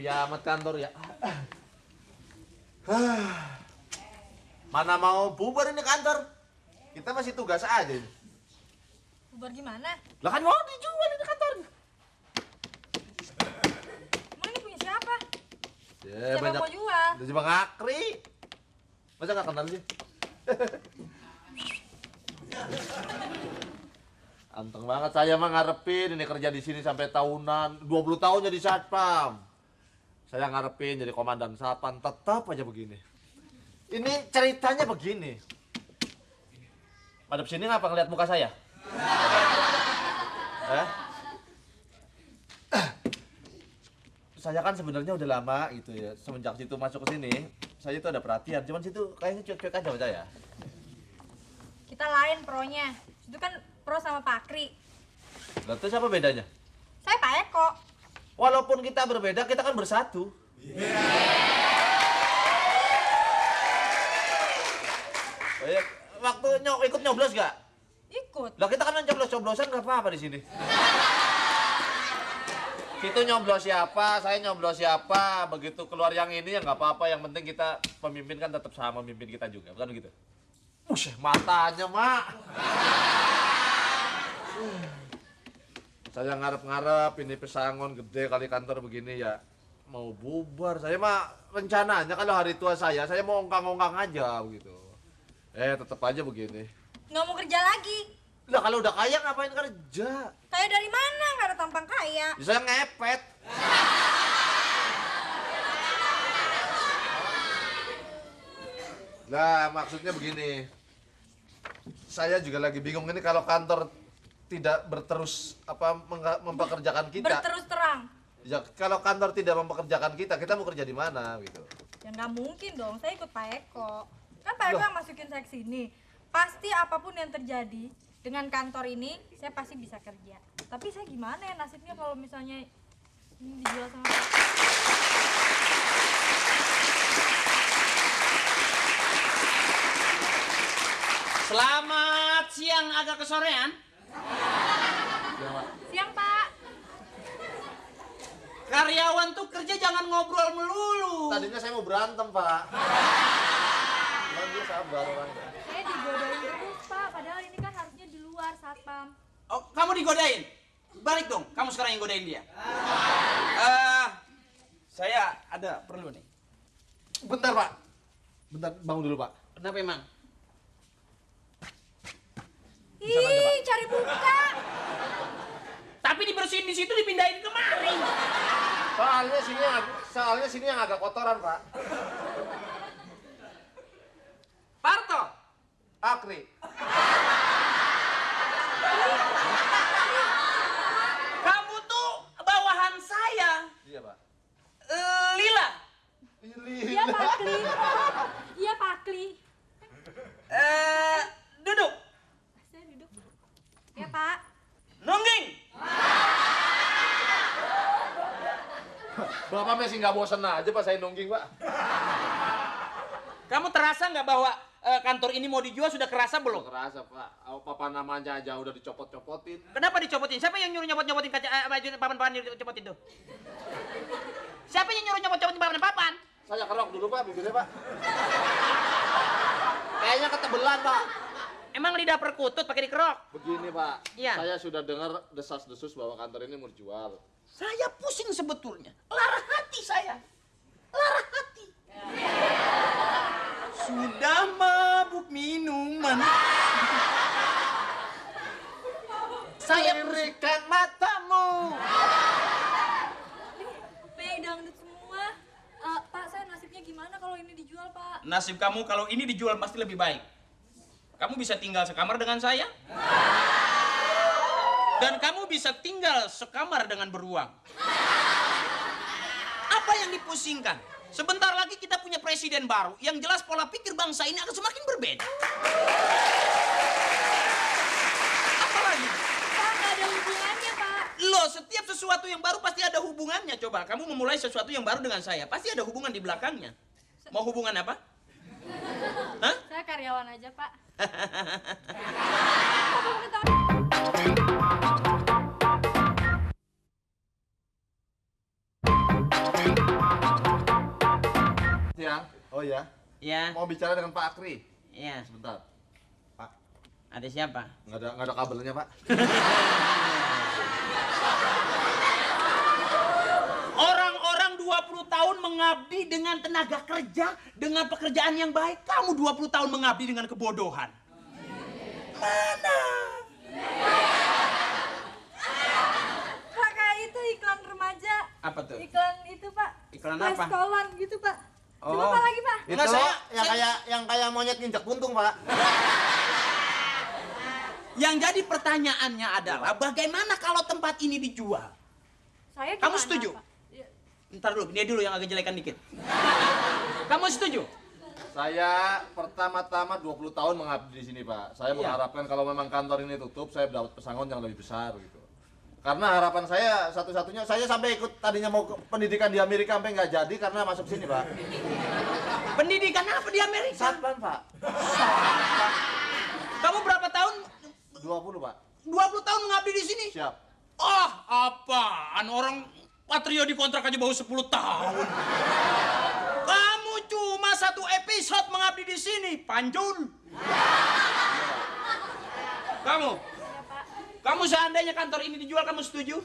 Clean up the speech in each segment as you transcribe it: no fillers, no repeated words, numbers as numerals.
amat kantor ya. Mana mau bubar ini kantor? Kita masih tugas aja ini. Bubar gimana? Lah kan mau dijual ini kantor. Emang ini punya siapa? Ya, Siapa yang mau jual? Udah Bang Akri. Masa nggak kenal sih? Anteng banget saya mah ngarepin ini kerja di sini sampai tahunan, 20 tahun jadi satpam. Saya ngarepin jadi komandan satpam, tetap aja begini. Ini ceritanya begini. Madep sini ngapa ngeliat muka saya? Saya kan sebenarnya udah lama gitu ya, semenjak situ masuk ke sini, saya tuh ada perhatian, cuman situ kayaknya cuek-cuek aja sama saya. Kita lain pronya. Itu kan pro sama Pak Kri. Lah terus apa bedanya? Saya Pak Eko. Walaupun kita berbeda, kita kan bersatu. Yeah. Waktu ikut nyoblos gak? Ikut. Lah kita kan nyoblos-nyoblosan gak apa-apa di sini. Situ nyoblos siapa, saya nyoblos siapa, begitu keluar yang ini ya nggak apa-apa, yang penting kita pemimpin kan tetap sama pemimpin kita juga, bukan begitu? Matanya, Mak. Saya ngarep-ngarep ini pesangon gede kali kantor begini ya. Mau bubar, saya mah rencananya kalau hari tua saya mau ongkang-ongkang aja begitu. Tetap aja begini. Nggak mau kerja lagi. Lah kalau udah kaya ngapain kerja? Kaya dari mana? Nggak ada tampang kaya. Ya, saya ngepet. Nah, maksudnya begini. Saya juga lagi bingung ini kalau kantor tidak berterus mempekerjakan kita. Berterus terang. Ya, kalau kantor tidak mempekerjakan kita mau kerja di mana gitu. Ya nggak mungkin dong, saya ikut Pak Eko. Kan Pak Eko yang masukin saya ke sini. Pasti apapun yang terjadi dengan kantor ini, saya pasti bisa kerja. Tapi saya gimana ya nasibnya kalau misalnya ini dijual sama Pak? Selamat siang agak kesorean. Siang, Pak. Karyawan tuh kerja jangan ngobrol melulu. Tadinya saya mau berantem, Pak. Cuman dia sabar orangnya. Saya digodain terus, Pak. Padahal ini kan harusnya di luar satpam. Oh, kamu digodain? Balik dong, kamu sekarang yang godain dia. Saya ada perlu nih. Bentar, Pak. Bentar, bangun dulu, Pak. Kenapa emang? Ih, cari muka. Tapi dibersihin di situ, dipindahin kemari. Soalnya sini yang agak kotoran, Pak. Parto. Akri. Kamu tuh bawahan saya. Iya, Pak. Lila. Iya, Pak Kli. Iya, Pak Kli. Duduk. Saya duduk. Ya, Pak. Nungging. Bapak masih nggak bosen aja, Pak, saya nungging, Pak. Kamu terasa nggak bahwa kantor ini mau dijual sudah kerasa belum? Kerasa, Pak. Papa namanya aja udah dicopot-copotin. Kenapa dicopotin? Siapa yang nyuruh nyopot-nyopotin kaca papan-papan dicopotin tuh? Siapa yang nyuruh nyopot-nyopotin papan-papan? Saya kerok dulu, Pak, bibirnya, Pak. Kayaknya ketebelan, Pak. Emang lidah perkutut pakai dikerok? Begini, Pak. Iya. Saya sudah dengar desas-desus bahwa kantor ini mau dijual. Saya pusing sebetulnya. Lara hati saya. Lara hati. Sudah mabuk minuman. Saya berikan matamu. Pengen dangdut semua. Pak, saya nasibnya gimana kalau ini dijual, Pak? Nasib kamu kalau ini dijual pasti lebih baik. Kamu bisa tinggal sekamar dengan saya. Dan kamu bisa tinggal sekamar dengan beruang. Apa yang dipusingkan? Sebentar lagi kita punya presiden baru. Yang jelas pola pikir bangsa ini akan semakin berbeda. Apa lagi? Pak, nggak ada hubungannya, Pak. Loh, setiap sesuatu yang baru pasti ada hubungannya. Coba, kamu memulai sesuatu yang baru dengan saya. Pasti ada hubungan di belakangnya. Mau hubungan apa? Hah? Saya karyawan aja, Pak. Apa Oh ya, Ya, mau bicara dengan Pak Akri. ya. Sebentar. Pak, Ada siapa? nggak ada kabelnya Pak. Orang-orang 20 tahun mengabdi dengan tenaga kerja, dengan pekerjaan yang baik. Kamu 20 tahun mengabdi dengan kebodohan. Mana? Pak, kayak itu iklan remaja. Apa tuh? Iklan itu, Pak. Iklan Flash apa? Kolon gitu, Pak. Coba Oh. Pak lagi, Pak. Itu Nggak, saya- yang saya- kayak monyet nginjek puntung Pak. Yang jadi pertanyaannya adalah bagaimana kalau tempat ini dijual? Saya Kamu gimana, setuju? Pak? Ya, Ntar dulu, dia dulu yang agak jelekan dikit. Kamu setuju? Saya pertama-tama 20 tahun mengabdi di sini Pak. Saya Iya. mengharapkan kalau memang kantor ini tutup, saya dapat pesangon yang lebih besar gitu. Karena harapan saya satu-satunya, saya sampai ikut tadinya mau pendidikan di Amerika sampai nggak jadi karena masuk sini Pak. Pendidikan apa di Amerika? Satpam Pak. Kamu berapa tahun? 20 Pak. 20 tahun mengabdi di sini? Siap. Ah, apaan? Orang Patrio dikontrak aja baru 10 tahun. Kamu cuma satu episode mengabdi di sini, Panjul. Kamu? ya, Pak. Kamu seandainya kantor ini dijual, kamu setuju?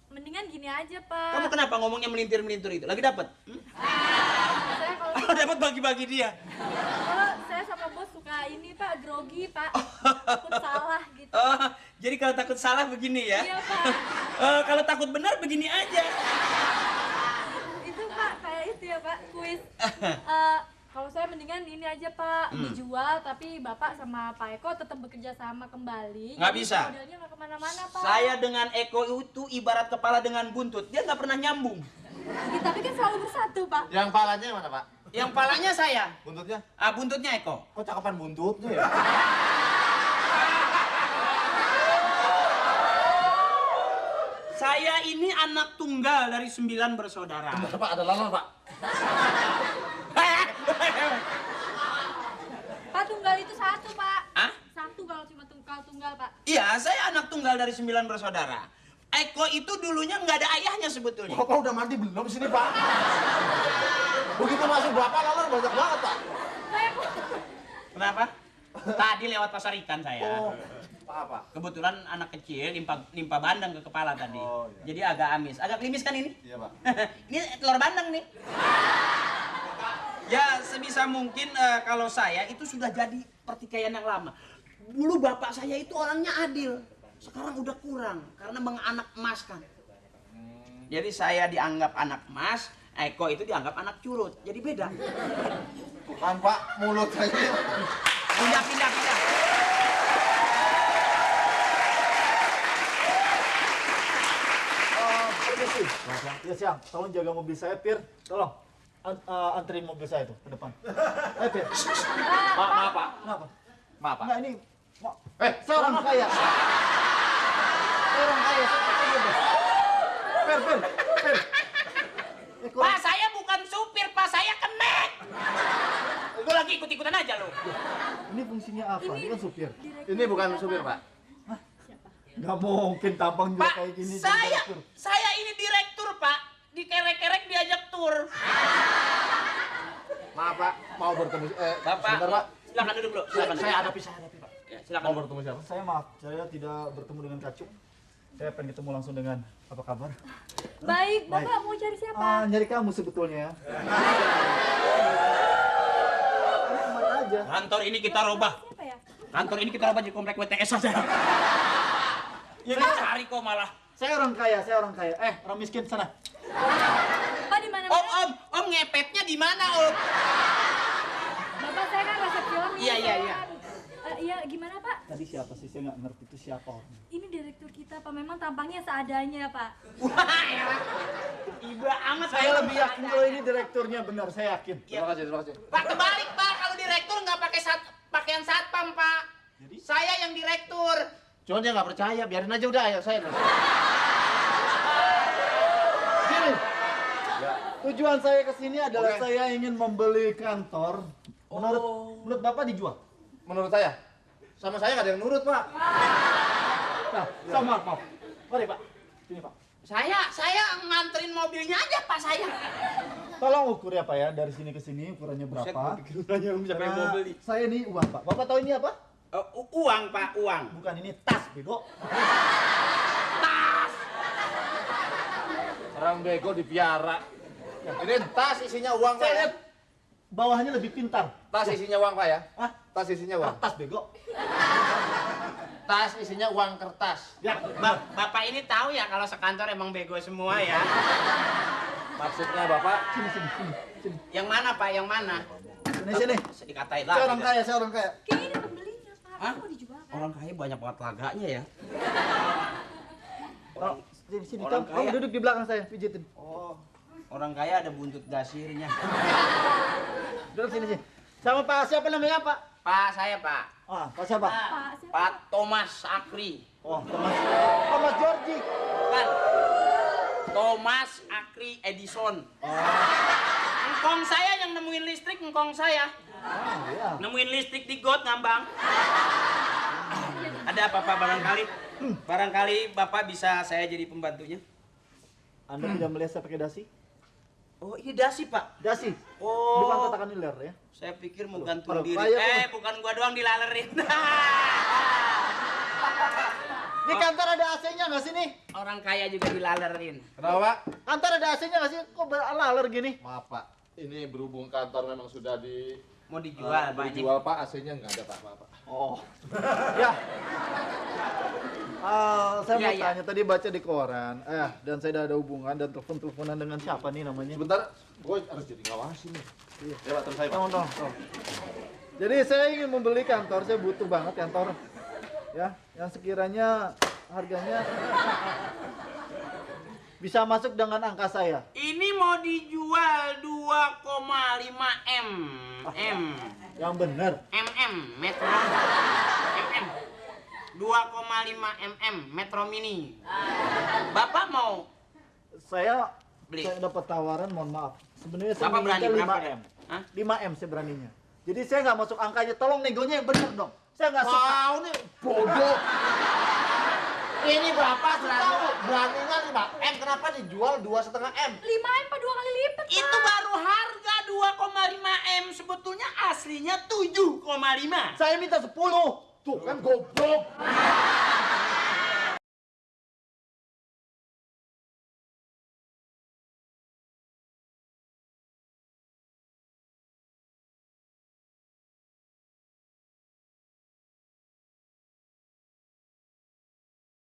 Mendingan gini aja, Pak. Kamu kenapa ngomongnya melintir-melintir itu? Lagi dapat? Saya kalau Oh, dapat bagi-bagi dia. kalau saya sama bos suka ini, Pak, grogi, Pak. Takut salah gitu. Oh, jadi kalau takut salah begini ya? Iya, Pak. Kalau takut benar begini aja. Itu, Pak, kayak itu ya, Pak, kuis. Kalau saya mendingan ini aja, Pak, dijual, tapi Bapak sama Pak Eko tetap bekerja sama kembali. Nggak Jadi bisa. Modelnya nggak kemana-mana, Pak. Saya dengan Eko itu ibarat kepala dengan buntut. Dia nggak pernah nyambung. Ya, tapi kan selalu bersatu, Pak. Yang palanya yang mana Pak? Yang palanya saya. Buntutnya? Buntutnya Eko. Kok cakapan buntutnya ya? Saya ini anak tunggal dari 9 bersaudara. Bentar Pak, ada lalat Pak. Pak, tunggal itu satu, Pak. Hah? Satu kalau cuma tunggal, Pak. Iya, saya anak tunggal dari 9 bersaudara. Eko itu dulunya nggak ada ayahnya sebetulnya. Bapak udah mandi belum sini Pak? Begitu masuk Bapak lalat banyak banget Pak. Saya, Pak. Kenapa? Tadi lewat pasar ikan saya. Oh, apa? Kebetulan anak kecil nimpa bandeng ke kepala tadi. Oh, iya. Jadi agak amis. Agak klimis kan ini? Iya Pak. Ini telur bandeng nih. Ya sebisa mungkin kalau saya itu sudah jadi pertikaian yang lama. Dulu bapak saya itu orangnya adil. Sekarang udah kurang karena menganak emas kan. Jadi saya dianggap anak emas, Eko itu dianggap anak curut. Jadi beda. Bukan Pak, mulut saya. Pindah. Ya siang, tolong jaga mobil saya, Pir. Tolong anterin mobil saya tuh ke depan. Pir. Maaf Pak. Kenapa? Maaf Pak. Enggak ini. Saya Orang kaya. Saya orang kaya. Saya bebas. Pir. Pak, saya bukan supir, Pak. Saya kenek. Gue lagi ikut-ikutan aja lo. Ini fungsinya apa? Ini kan supir. Ini bukan supir Pak. Nggak mungkin tampang juga Pak, kayak gini. jadi saya direktur. saya ini direktur, Pak. Dikerek-kerek diajak tur. Maaf Pak, mau bertemu Bapak, sebentar Pak. silakan duduk dulu. Silakan. Saya hadapi Pak. Ya, silakan. Mau bertemu siapa? Saya maaf, saya tidak bertemu dengan Kacung. Saya pengen ketemu langsung dengan apa kabar? Baik, Bapak mau cari siapa? Nyari kamu sebetulnya. Ini kemana aja? Kantor ini kita robah. Siapa ya? Kantor ini kita robah di komplek WTS saja. Ya cari kok malah. Saya orang kaya. Orang miskin sana. Pak, di mana? Om ngepetnya di mana, Om? Bapak, saya kan resepsionis. Iya. Iya, gimana, Pak? Tadi siapa sih? Saya nggak ngerti itu siapa orangnya. Ini direktur kita, Pak. Memang tampangnya seadanya, Pak. Wah, elah. Iba amat. Saya lebih yakin kalau ini direkturnya benar, saya yakin. Terima kasih. Pak, kebalik, Pak. Kalau direktur nggak pakai pakaian satpam, Pak. Jadi? Saya yang direktur. Cuman dia nggak percaya, biarin aja udah, ayo saya. Gini, tujuan saya ke sini adalah Oke. saya ingin membeli kantor. Menurut Bapak dijual? Menurut saya, sama saya nggak ada yang nurut Pak. Nah, sama Pak. Mari Pak. Sini Pak. Saya nganterin mobilnya aja, Pak, saya. Tolong ukur ya Pak ya, dari sini ke sini ukurannya Buset, berapa? gua pikir nanya siapa yang mau Karena beli. saya ini uang Pak. Bapak tahu ini apa? Uang Pak, uang. Bukan, ini tas bego. Orang bego dipiara. Ini tas isinya uang Pak Saya ya? lihat bawahnya lebih pintar. Tas isinya uang Pak ya? Ah, Tas isinya uang. tas bego. Tas isinya uang kertas. Ya, Bapak ini tahu ya kalau sekantor emang bego semua ya. Maksudnya Bapak? sini. Yang mana Pak, yang mana? Sini. Dikatain Saya lagi. orang kaya, saya orang kaya. Kayaknya ini pembelinya, Pak. Hah? Mau dijual kan? Orang kaya banyak banget laganya ya. Oh, sini Orang Tom. kaya. Kamu duduk di belakang saya, pijitin. Oh, orang kaya ada buntut dasirnya. Duduk sini. Sama Pak siapa namanya Pak? Pak, saya Pak. Ah, Pak siapa? Pak, siapa? Pak Thomas Akri. Oh, Thomas Georgie. Bukan. Thomas Akri Edison. Engkong saya yang nemuin listrik, engkong saya. Ah, iya. Nemuin listrik di got ngambang. Ada apa Pak barangkali? Barangkali Bapak bisa saya jadi pembantunya. Anda tidak melihat saya pakai dasi? Oh, ini dasi Pak. Dasi. Oh. Bukan tatakan iler ya. Saya pikir mau gantung Kalau diri. kaya, Bukan gua doang dilalerin. Di kantor ada AC-nya nggak sih nih? Orang kaya juga dilalerin. Kenapa Pak? Kantor ada AC-nya nggak sih? Kok berlaler gini? Maaf Pak, ini berhubung kantor memang sudah Mau dijual Pak. dijual Pak, AC-nya nggak ada Pak. Oh. Ya. Saya mau Iya. tanya tadi baca di koran. Dan saya udah ada hubungan dan telepon-teleponan dengan siapa nih namanya? Sebentar, gue harus jadi ngawasin nih. Ya Pak, terus saya Pak. Tolong. Jadi saya ingin membeli kantor, saya butuh banget kantor. Ya, yang sekiranya harganya bisa masuk dengan angka saya. Ini mau dijual 2,5 M. Yang benar. Metro. 2,5 Metro Mini. Bapak mau Saya Beli. saya dapat tawaran, mohon maaf. Sebenarnya saya Bapak berani minta berapa? 5M. Hah? 5M saya beraninya. Jadi saya nggak masuk angkanya, tolong negonya yang benar dong. Saya nggak suka. Wow, nih bodoh. Ini Bapak beraninya 5M, kenapa dijual 2,5 M? 5M Pak, 2 kali lipat, Pak. Itu baru harga 2,5 M. Sebetulnya aslinya 7,5. Saya minta 10. Tuh kan goblok.